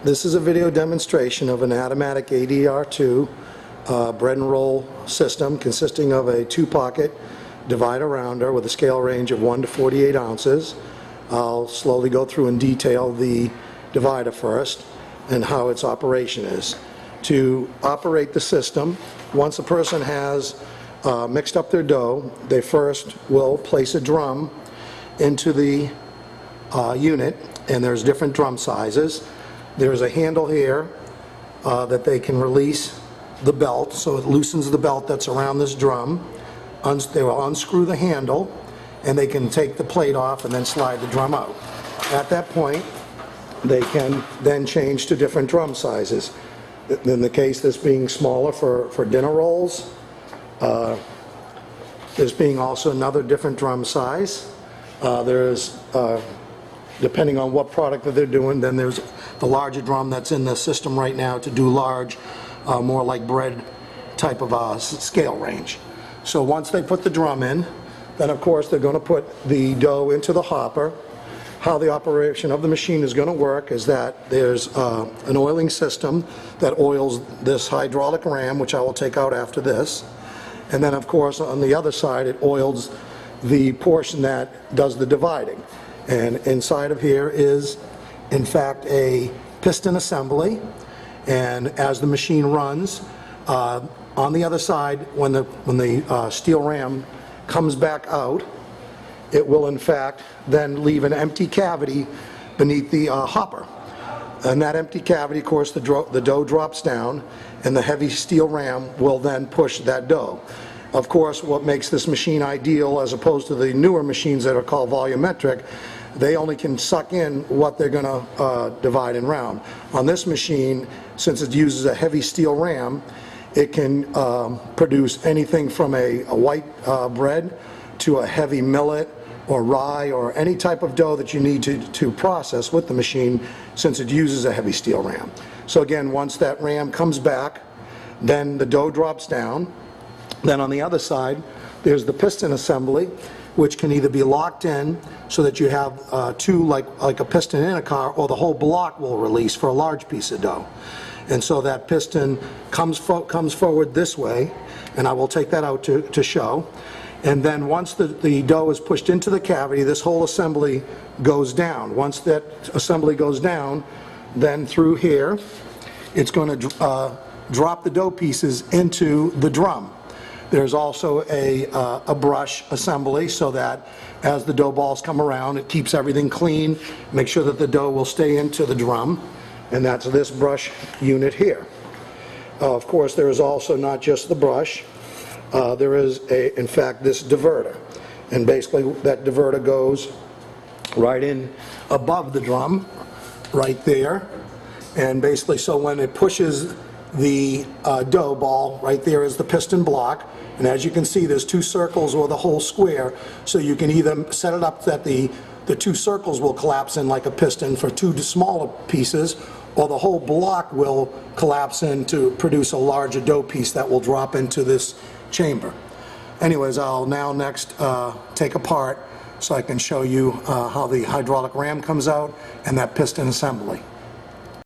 This is a video demonstration of an Adamatic ADR2 bread and roll system consisting of a 2-pocket divider rounder with a scale range of 1 to 48 ounces. I'll slowly go through and detail the divider first and how its operation is. To operate the system, once a person has mixed up their dough, they first will place a drum into the unit, and there's different drum sizes. There's a handle here that they can release the belt, so it loosens the belt that's around this drum. They will unscrew the handle, and they can take the plate off and then slide the drum out. At that point, they can then change to different drum sizes. In the case this being smaller for dinner rolls, there's being also another different drum size. There's depending on what product that they're doing, then there's the larger drum that's in the system right now to do large, more like bread type of scale range. So once they put the drum in, then of course they're going to put the dough into the hopper. How the operation of the machine is going to work is that there's an oiling system that oils this hydraulic ram, which I will take out after this. And then of course on the other side it oils the portion that does the dividing. And inside of here is in fact a piston assembly, and as the machine runs, on the other side, when the steel ram comes back out, it will in fact then leave an empty cavity beneath the hopper. And that empty cavity, of course, the dough drops down, and the heavy steel ram will then push that dough. Of course, what makes this machine ideal as opposed to the newer machines that are called volumetric, they only can suck in what they're going to divide and round. On this machine, since it uses a heavy steel ram, it can produce anything from a white bread to a heavy millet or rye or any type of dough that you need to process with the machine, since it uses a heavy steel ram. So again, once that ram comes back, then the dough drops down. Then on the other side, there's the piston assembly, which can either be locked in so that you have two, like a piston in a car, or the whole block will release for a large piece of dough. And so that piston comes forward this way, and I will take that out to show. And then once the dough is pushed into the cavity, this whole assembly goes down. Once that assembly goes down, then through here, it's going to drop the dough pieces into the drum. There's also a brush assembly, so that as the dough balls come around, it keeps everything clean, make sure that the dough will stay into the drum, and that's this brush unit here. Of course, there is also not just the brush, there is in fact this diverter, and basically that diverter goes right in above the drum, right there, and basically so when it pushes the dough ball, right there is the piston block, and as you can see there's two circles or the whole square, so you can either set it up that the two circles will collapse in like a piston for two smaller pieces, or the whole block will collapse in to produce a larger dough piece that will drop into this chamber. Anyways, I'll now next take apart so I can show you how the hydraulic ram comes out and that piston assembly.